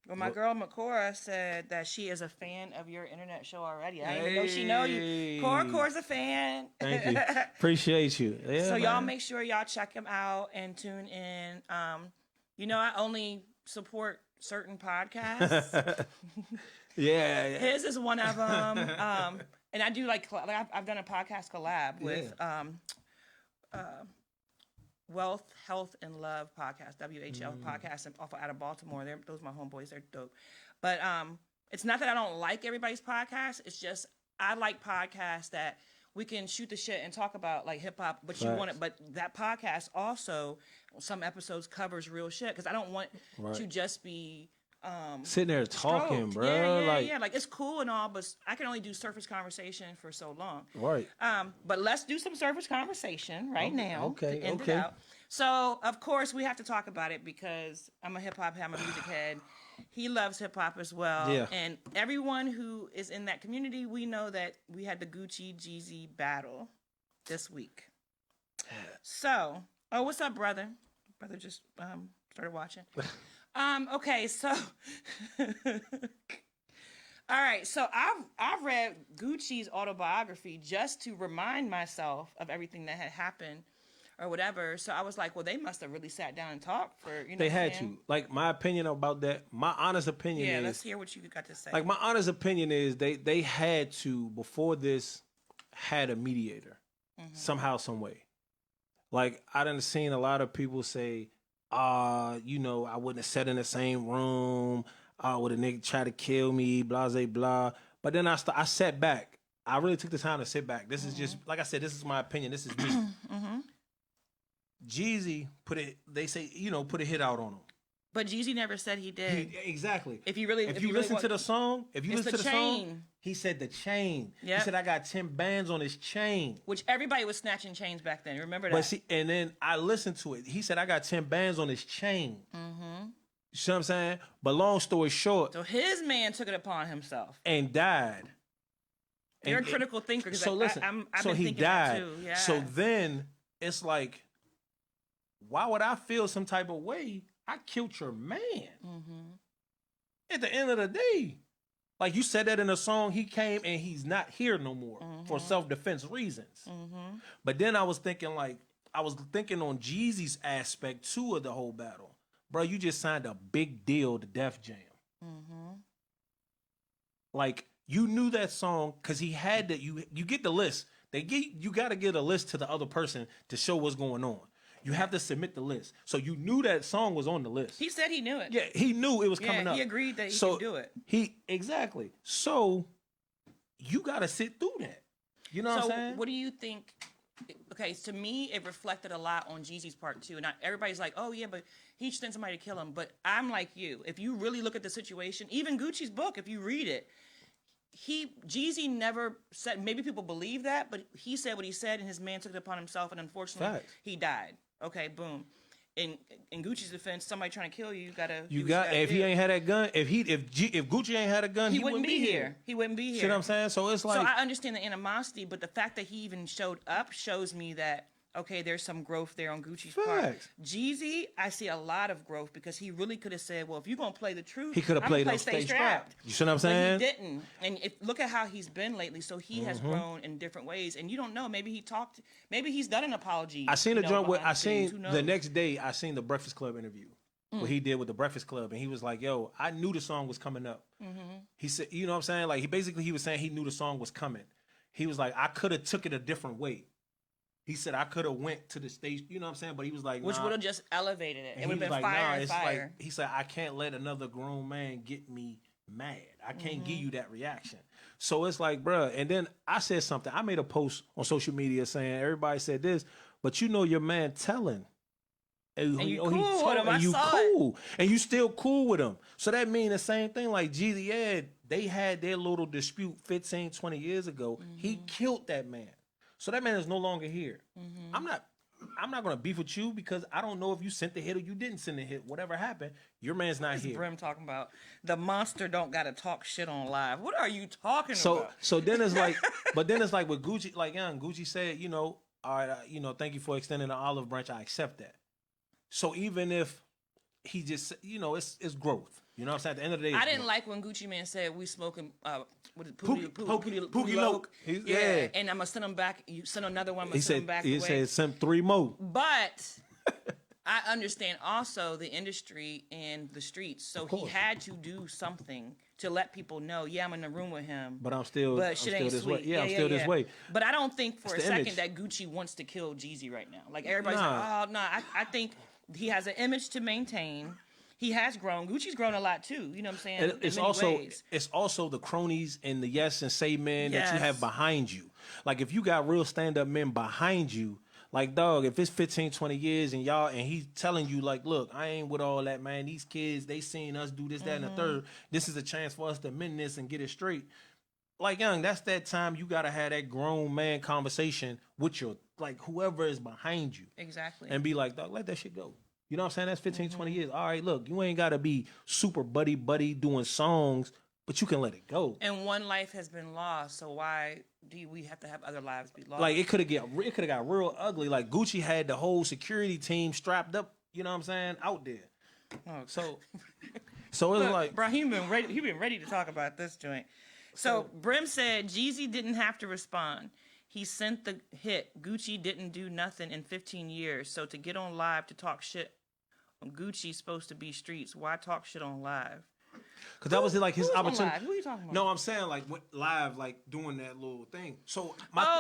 Well, my girl Makora said that she is a fan of your internet show already. I didn't even know she know you. Cora's a fan. Thank you. Appreciate you. Yeah, so y'all make sure y'all check him out and tune in. You know, I only support certain podcasts. Yeah. His is one of them. And I do like I've done a podcast collab with Wealth, Health, and Love podcast, WHL podcast, and out of Baltimore. Those are my homeboys. They're dope. But it's not that I don't like everybody's podcast. It's just I like podcasts that we can shoot the shit and talk about like hip hop, but you want it. But that podcast also, some episodes covers real shit because I don't want to just be sitting there talking, stroked. bro. Like it's cool and all, but I can only do surface conversation for so long. Right. But let's do some surface conversation now. Okay. To end it out. So of course we have to talk about it because I'm a hip hop head, I'm a music head. He loves hip hop as well. Yeah. And everyone who is in that community, we know that we had the Gucci JEEZY battle this week. So, what's up, brother? Brother just started watching. Okay, so all right, so I've read Gucci's autobiography just to remind myself of everything that had happened or whatever. So I was like, well, they must have really sat down and talked for, you know. They had to. Like, my opinion about that, my honest opinion is... let's hear what you got to say. Like, my honest opinion is they had to, before this, had a mediator. Somehow, some way. Like, I done seen a lot of people say, you know, I wouldn't have sat in the same room. Would a nigga try to kill me, blah, blah, blah. But then I sat back. I really took the time to sit back. This is just, like I said, this is my opinion. This is me. JEEZY put a hit out on him. But JEEZY never said he did. Exactly. If you listen to the song, chain. he said the chain. Yep. He said I got 10 bands on his chain. Which everybody was snatching chains back then. Remember that? But see, and then I listened to it. He said I got 10 bands on his chain. You see what I'm saying? But long story short. So his man took it upon himself. And died. You're a critical thinker. So listen, I've so been he thinking died. That too. Yeah. So then it's like, why would I feel some type of way? I killed your man. At the end of the day, like you said that in a song, he came and he's not here no more for self-defense reasons. But then I was thinking on JEEZY's aspect too of the whole battle. Bro, you just signed a big deal to Def Jam. Like, you knew that song because he had that. You get the list. You got to get a list to the other person to show what's going on. You have to submit the list. So you knew that song was on the list. He said he knew it. Yeah, he knew it was coming up. He agreed that he could do it. Exactly. So you got to sit through that. You know what I'm saying? So what do you think? Okay, to me, it reflected a lot on JEEZY's part too. And everybody's like, oh yeah, but he sent somebody to kill him. But I'm like you. If you really look at the situation, even Gucci's book, if you read it, JEEZY never said, maybe people believe that, but he said what he said and his man took it upon himself and unfortunately he died. Okay, boom. In Gucci's defense, somebody trying to kill you, if he ain't had that gun, if Gucci ain't had a gun, he wouldn't be here. He wouldn't be here. See what I'm saying? So it's like, so I understand the animosity, but the fact that he even showed up shows me that okay, there's some growth there on Gucci's part. JEEZY, I see a lot of growth because he really could have said, well, if you're going to play the truth, he could have played on Stay Strapped. You see what I'm saying? But he didn't. And look at how he's been lately. So he has grown in different ways. And you don't know. Maybe he's done an apology. I seen the next day, I seen the Breakfast Club interview. What he did with the Breakfast Club. And he was like, yo, I knew the song was coming up. He said, you know what I'm saying? Like, he was saying he knew the song was coming. He was like, I could have took it a different way. He said I could have went to the stage, you know what I'm saying? But he was like, which would have just elevated it. It would have been like, fire and fire. Like, he said, I can't let another grown man get me mad. I can't give you that reaction. So it's like, bruh. And then I said something. I made a post on social media saying everybody said this, but you know your man telling. And you cool with him. I saw it. And you still cool with him. So that means the same thing like JEEZY, they had their little dispute 15, 20 years ago. He killed that man. So that man is no longer here. I'm not gonna beef with you because I don't know if you sent the hit or you didn't send the hit. Whatever happened, your man's not here. Brim talking about the monster don't gotta talk shit on live. What are you talking about? So then it's like, but then it's like with Gucci, like Gucci said, you know, all right, thank you for extending the olive branch. I accept that. So even if he just, you know, it's growth. You know what I'm saying? At the end of the day, I didn't like when Gucci Man said we smoking Pookie Loke. Yeah, and I'm gonna send him back. You send another one. I'm gonna send him back. He said send 3 more. But I understand also the industry and the streets, so he had to do something to let people know. Yeah, I'm in the room with him, but I'm still this way. Yeah, I'm still this way. But I don't think for a second that Gucci wants to kill JEEZY right now. Like everybody's like, oh no, I think he has an image to maintain. He has grown. Gucci's grown a lot too. You know what I'm saying? It's also the cronies and the yes and say men that you have behind you. Like if you got real stand up men behind you, like dog, if it's 15, 20 years and he's telling you like, look, I ain't with all that, man. These kids, they seen us do this, that, and the third. This is a chance for us to mend this and get it straight. Like young, that's that time you gotta have that grown man conversation with your like whoever is behind you. Exactly. And be like, dog, let that shit go. You know what I'm saying? That's 15, 20 years. All right, look, you ain't gotta be super buddy doing songs, but you can let it go. And one life has been lost, so why do we have to have other lives be lost? Like it could have got real ugly. Like Gucci had the whole security team strapped up, you know what I'm saying, out there. Oh, So it's like, bro, he been ready to talk about this joint. So Brim said JEEZY didn't have to respond. He sent the hit. Gucci didn't do nothing in 15 years. So to get on live to talk shit on Gucci's supposed to be streets. Why talk shit on live? because that was like his opportunity. Who are you talking about? No, I'm saying like live, like doing that little thing. So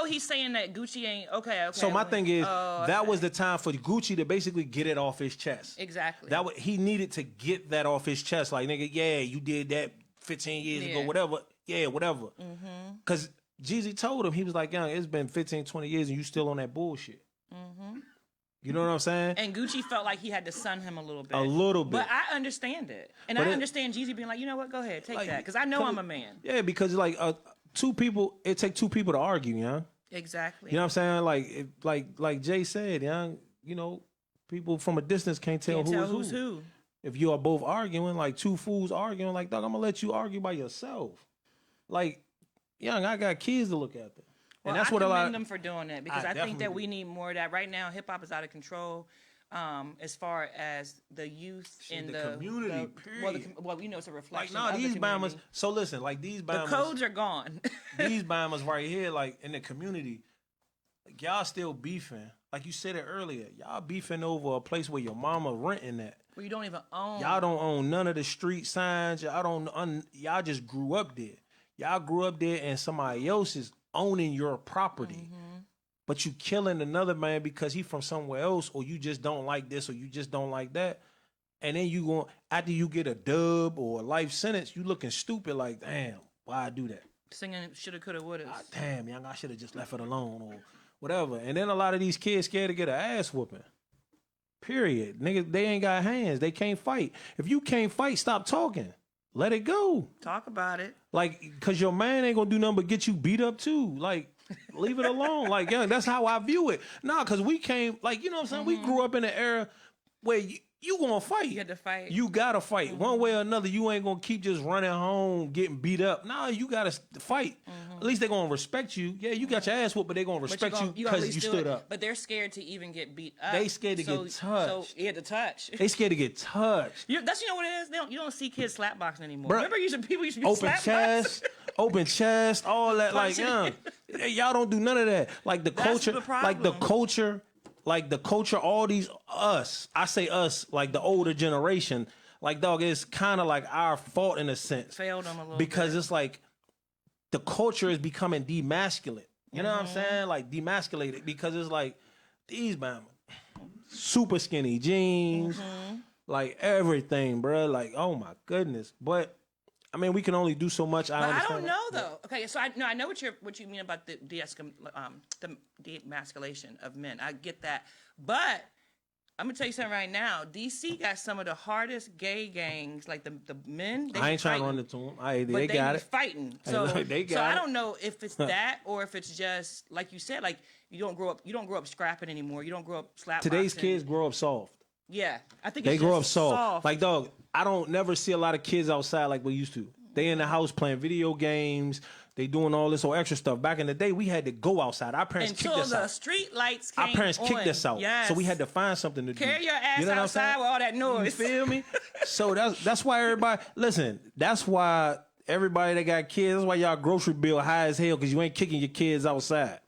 he's saying that Gucci ain't okay. So my thing is that was the time for Gucci to basically get it off his chest. Exactly. He needed to get that off his chest. Like nigga, yeah, you did that 15 years ago, whatever. Yeah, whatever. Because JEEZY told him, he was like, young, it's been 15, 20 years and you still on that bullshit. You know what I'm saying? And Gucci felt like he had to sun him a little bit. A little bit. But I understand it. And I understand JEEZY being like, you know what, go ahead, take that. Because I know I'm a man. Yeah, because like it take two people to argue, you know? Exactly. You know what I'm saying? Like Jay said, young, you know, people from a distance can't tell who's who. If you are both arguing, like two fools arguing, like, dog, I'm going to let you argue by yourself. Like, young, I got kids to look after. Well, and that's I what commend them for doing that because I think that do. we need more of that. Right now, hip hop is out of control as far as the youth in the community. Period. Well, you know, it's a reflection. Like, of these the Bahamas. So listen, like these Bahamas. The codes are gone. These Bahamas right here, like in the community, like y'all still beefing. Like you said it earlier, y'all beefing over a place where your mama renting at. Where you don't even own. Y'all don't own none of the street signs. Y'all just grew up there. Y'all grew up there and somebody else is owning your property. But you killing another man because he from somewhere else, or you just don't like this, or you just don't like that. And then you go after you get a dub or a life sentence, you looking stupid like, damn, why I do that? Singing shoulda, coulda, woulda. Damn, young, I should have just left it alone or whatever. And then a lot of these kids scared to get an ass whooping. Period. Niggas, they ain't got hands. They can't fight. If you can't fight, stop talking. Let it go. Talk about it. Like, because your man ain't going to do nothing but get you beat up too. Like, leave it alone. Like, yeah, that's how I view it. Nah, because we came, like, you know what I'm saying? We grew up in an era where you going to fight. You had to fight. You got to fight. One way or another, you ain't going to keep just running home, getting beat up. Nah, you got to fight. At least they going to respect you. Yeah, you got your ass whooped, but they going to respect you because you stood up. But they're scared to even get beat up. They scared to get touched. So, yeah, to touch. They scared to get touched. You know what it is? You don't see kids slapboxing anymore. Bruh, remember, people used to be open slapboxing? chest, open chest, all that. Like, Punching. y'all don't do none of that. Like the That's culture, the problem. like the culture, all these I say us, like the older generation, like dog, it's kind of like our fault in a sense. Failed them a little because bit. it's like the culture is becoming demasculate. You know what I'm saying? Like demasculated because it's like these Bama, super skinny jeans, like everything, bro. Like, oh my goodness. But I mean, we can only do so much. I don't know though. Okay, so I know what you mean about the demasculation of men. I get that, but I'm gonna tell you something right now. DC got some of the hardest gay gangs, like the men. I ain't trying to run into them. They got it. Fighting. So I don't know if it's that or if it's just like you said, like you don't grow up scrapping anymore. You don't grow up slapboxing. Today's kids grow up soft. Yeah, I think they grow up soft. Like dog, I don't never see a lot of kids outside like we used to. They in the house playing video games. They doing all this old extra stuff. Back in the day, we had to go outside. Our parents kicked us out. Until the street lights came on. Our parents kicked us out. Yes. So we had to find something to do. Carry your ass outside with all that noise. You feel me? So that's why everybody, listen, that's why everybody that got kids, that's why y'all grocery bill high as hell because you ain't kicking your kids outside.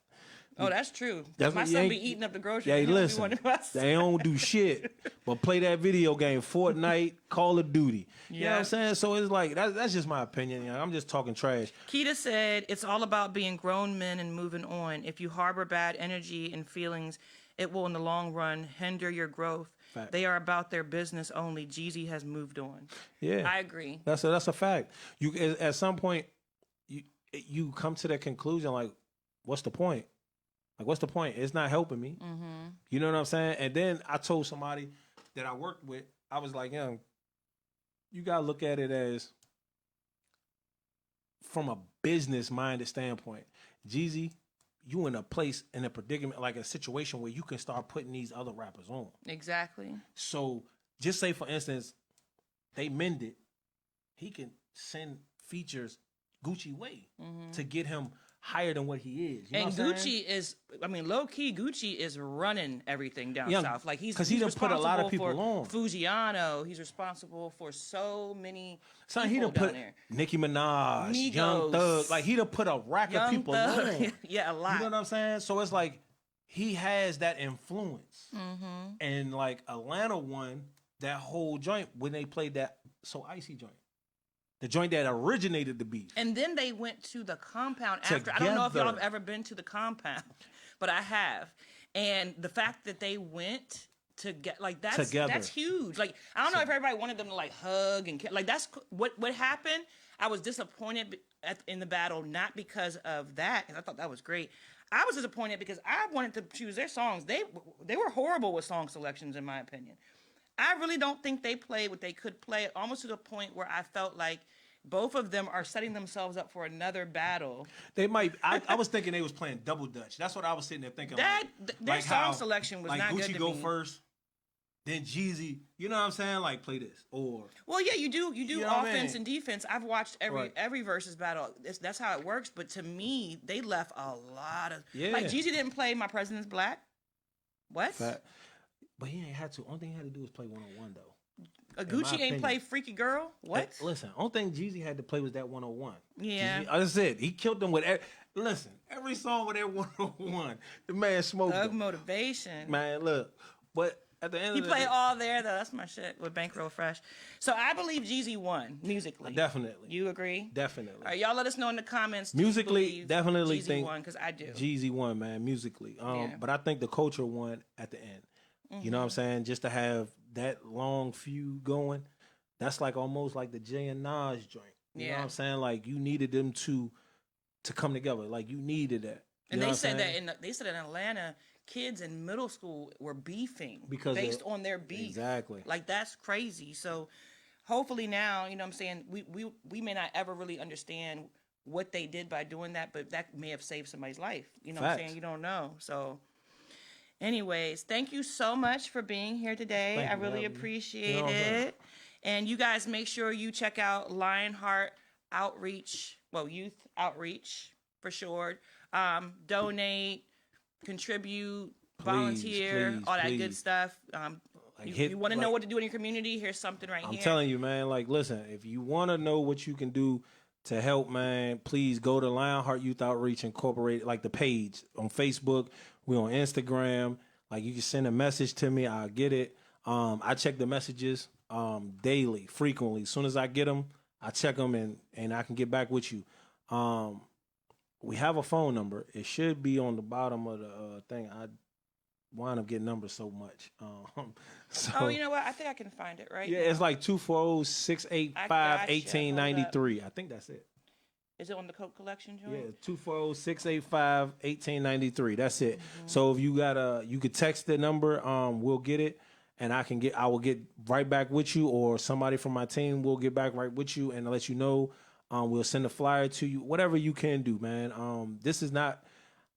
Oh, that's true. That's my son be eating up the groceries. Yeah, listen, they don't do shit but play that video game, Fortnite, Call of Duty. You know what I'm saying? So it's like, that's just my opinion. You know? I'm just talking trash. Keita said, it's all about being grown men and moving on. If you harbor bad energy and feelings, it will in the long run hinder your growth. Fact. They are about their business only. JEEZY has moved on. Yeah. I agree. That's a fact. You at some point, you come to that conclusion like, what's the point? Like, what's the point? It's not helping me. You know what I'm saying? And then I told somebody that I worked with, I was like, young, you gotta look at it as from a business minded standpoint. JEEZY, you in a place, in a predicament, like a situation where you can start putting these other rappers on. Exactly. So just say, for instance, they mended, he can send features Gucci way to get him higher than what he is. You know And what I'm Gucci saying? is, I mean, low key, Gucci is running everything down Yeah, south. Like he's 'cause he done put a lot of responsible people for on. Fujiano. He's responsible for so many Son, he people done down put there. Nicki Minaj, Young Migos. Thug, like he done put a rack of Young people Thug. on. Yeah, a lot. You know what I'm saying? So it's like he has that influence. And like Atlanta won that whole joint when they played that So Icy joint. The joint that originated the beef. And then they went to the compound after. I don't know if y'all have ever been to the compound, but I have. And the fact that they went to get like that's huge. Like I don't know if everybody wanted them to like hug and like that's what happened. I was disappointed in the battle, not because of that, because I thought that was great. I was disappointed because I wanted to choose their songs. They were horrible with song selections, in my opinion. I really don't think they played what they could play, almost to the point where I felt like both of them are setting themselves up for another battle. They might. I was thinking they was playing double dutch. That's what I was sitting there thinking. Their song selection was like not Gucci good to go me. first, then JEEZY. You know what I'm saying? Like play this or. Well, yeah, you do You know what I offense mean? and defense. I've watched Right. every versus battle. That's how it works. But to me, they left a lot of Yeah. like JEEZY didn't play My President's Black. What? Fact. But he ain't had to. Only thing he had to do was play 101 though. Gucci ain't opinion. play Freaky Girl. What? Hey, listen, only thing JEEZY had to play was that 101. Yeah. JEEZY, I said he killed them with. Listen, every song with that 101, the man smoked Thug them. Motivation. Man, look, but at the end He of the played day, all there though. That's my shit with Bankroll Fresh. So I believe JEEZY won musically. definitely, You agree? definitely. All right, y'all let us know in the comments. Do you Musically, believe definitely JEEZY think won because I do. JEEZY won, man, musically. Yeah. But I think the culture won at the end. You know what I'm saying? Just to have that long feud going, that's like almost like the Jay and Nas joint. You know Yeah. what I'm saying? Like you needed them to come together. Like you needed that. You And know they what I'm said saying? that they said in Atlanta, kids in middle school were beefing Because based on their beef. Exactly. Like that's crazy. So hopefully now, you know what I'm saying, we may not ever really understand what they did by doing that, but that may have saved somebody's life. You know what I'm Facts. saying? You don't know. So anyways, thank you so much for being here today. Thank I you for really having me. appreciate You know what I'm saying? it. And you guys make sure you check out Lionheart Outreach, youth outreach for sure. Donate, contribute, volunteer, please, all that good please. stuff. You want to know like- what to do in your community? Here's something right I'm here. telling you, man. Like, listen, if you want to know what you can do to help, man, please go to Lionheart Youth Outreach Incorporated, like the page on Facebook. We're on Instagram. Like, you can send a message to me. I'll get it. I check the messages daily, frequently. As soon as I get them, I check them and I can get back with you. We have a phone number. It should be on the bottom of the thing. I wind up getting numbers so much. Oh, you know what? I think I can find it right Yeah, now. it's like 240-685-1893. I think that's it. Is it on the Coke Collection joint? Yeah, 240-685-1893. That's it. So if you you could text the number, we'll get it, and I will get right back with you, or somebody from my team will get back right with you and let you know. We'll send a flyer to you, whatever you can do, man. This is not,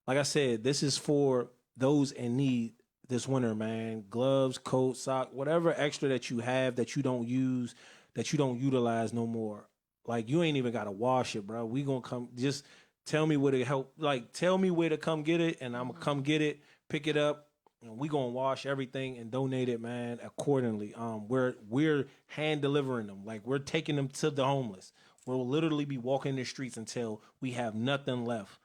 like I said, this is for those in need this winter, man. Gloves, coat, sock, whatever extra that you have that you don't use, that you don't utilize no more. Like, you ain't even got to wash it, bro. We gonna come, just tell me where to help. Like, tell me where to come get it, and I'm gonna come get it, pick it up, and we gonna wash everything and donate it, man, accordingly. We're hand delivering them. Like, we're taking them to the homeless. We'll literally be walking the streets until we have nothing left.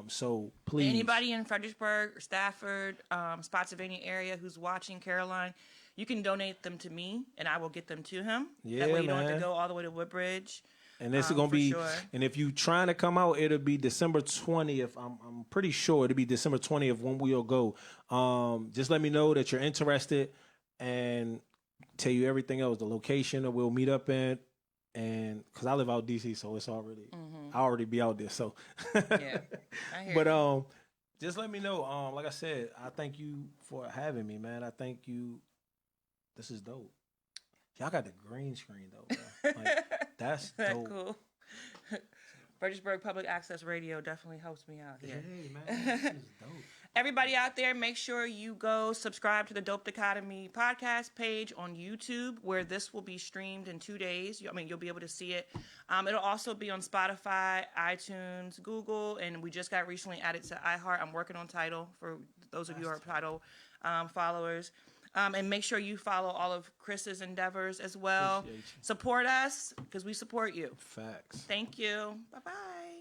So please, Anybody in Fredericksburg or Stafford, Spotsylvania area who's watching, Caroline, you can donate them to me, and I will get them to him. Yeah, that way you don't have man. to go all the way to Woodbridge. and this is gonna for be, sure. and if you trying to come out, it'll be December 20th. I'm pretty sure it'll be December 20th when we'll go. Just let me know that you're interested, and tell you everything else, the location that we'll meet up in, and because I live out DC, so it's already I already be out there. So Yeah, I hear but you. just let me know. Like I said, I thank you for having me, man. I thank you. This is dope. Y'all got the green screen though, bro. Like that's That dope. cool. Fredericksburg Public Access Radio definitely helps me out here. Hey man, this is dope. Everybody out there, make sure you go subscribe to the Dope Dichotomy podcast page on YouTube, where this will be streamed in 2 days. I mean, you'll be able to see it. It'll also be on Spotify, iTunes, Google, and we just got recently added to iHeart. I'm working on Tidal for those of you who are Tidal followers. And make sure you follow all of Chris's endeavors as well. Appreciate you. Support us because we support you. Facts. Thank you. Bye-bye.